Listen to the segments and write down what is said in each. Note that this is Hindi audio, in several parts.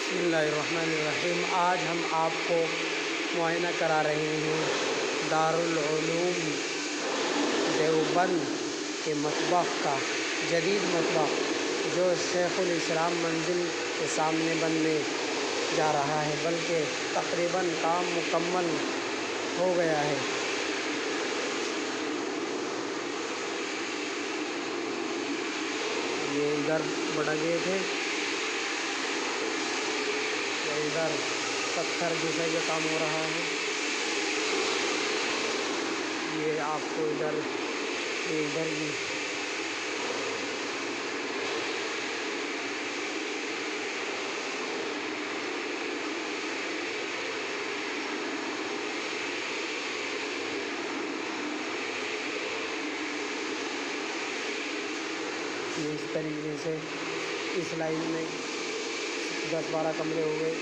बिस्मिल्लाहिर्रहमानिर्रहीम। आज हम आपको मुआयना करा रहे हैं दारुल उलूम देवबंद के मतबख का जदीद मतबख, जो शेखुल इस्लाम मंजिल के सामने बनने जा रहा है, बल्कि तकरीबन काम मुकम्मल हो गया है। ये इधर बड़ा गेट है, इधर पत्थर घिसे का काम हो रहा है। ये आपको इधर भी ये इस तरीके से इस लाइन में 10-12 कमरे हो गए।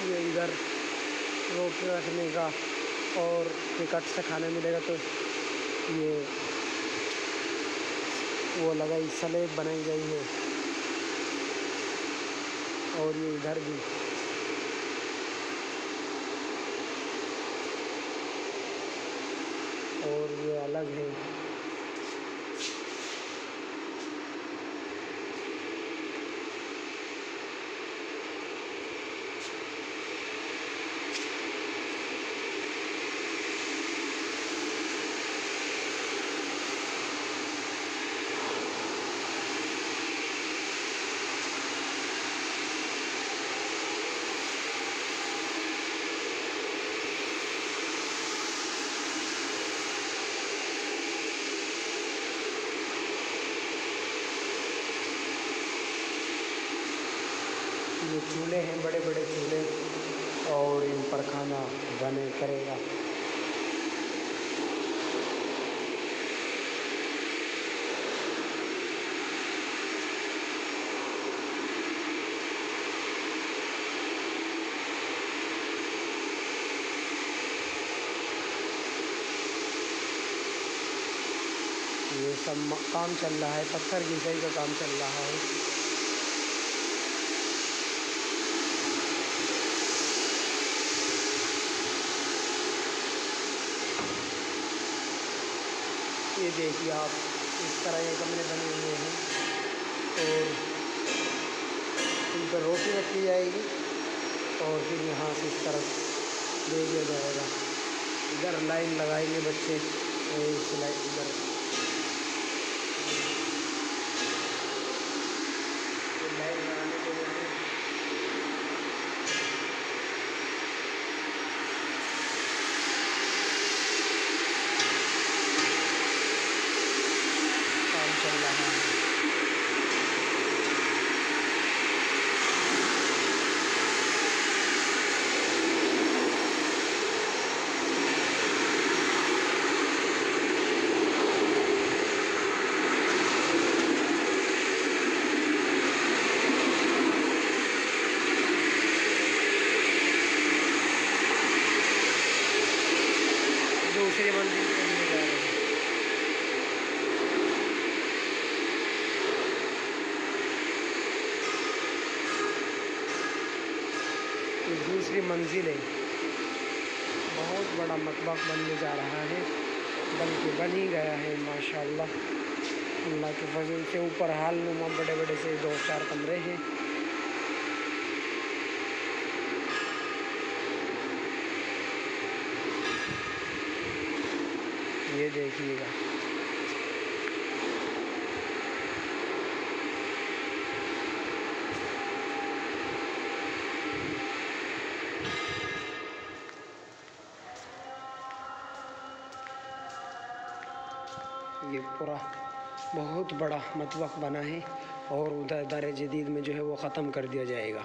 ये इधर रोटी रखने का और टिकट से खाना मिलेगा, तो ये वो लगाई स्लेब बनाई गई है। और ये इधर भी और ये अलग है। ये चूल्हे हैं, बड़े बड़े चूल्हे, और इन पर खाना बने करेगा। ये सब काम चल रहा है, पत्थर घिसाई का काम चल रहा है। ये देखिए आप, इस तरह ये कमरे बने हुए हैं और इन पर रोटी रखी जाएगी और फिर यहाँ से इस तरफ दे दिया जाएगा। इधर लाइन लगाएंगे बच्चे, और इस लाइन इधर लाइन लगाने के लिए काम चल रहा है। दूसरी मंजिल पे ले जा रहे हैं। ये दूसरी मंजिल है, बहुत बड़ा मतबख बनने जा रहा है, बल्कि बन ही गया है माशाअल्लाह। अल्लाह के फजल से ऊपर हाल नुमा बड़े बड़े से 2-4 कमरे हैं। ये देखिएगा, ये पूरा बहुत बड़ा मतबख बना है और उधर दारे जदीद में जो है वो ख़त्म कर दिया जाएगा।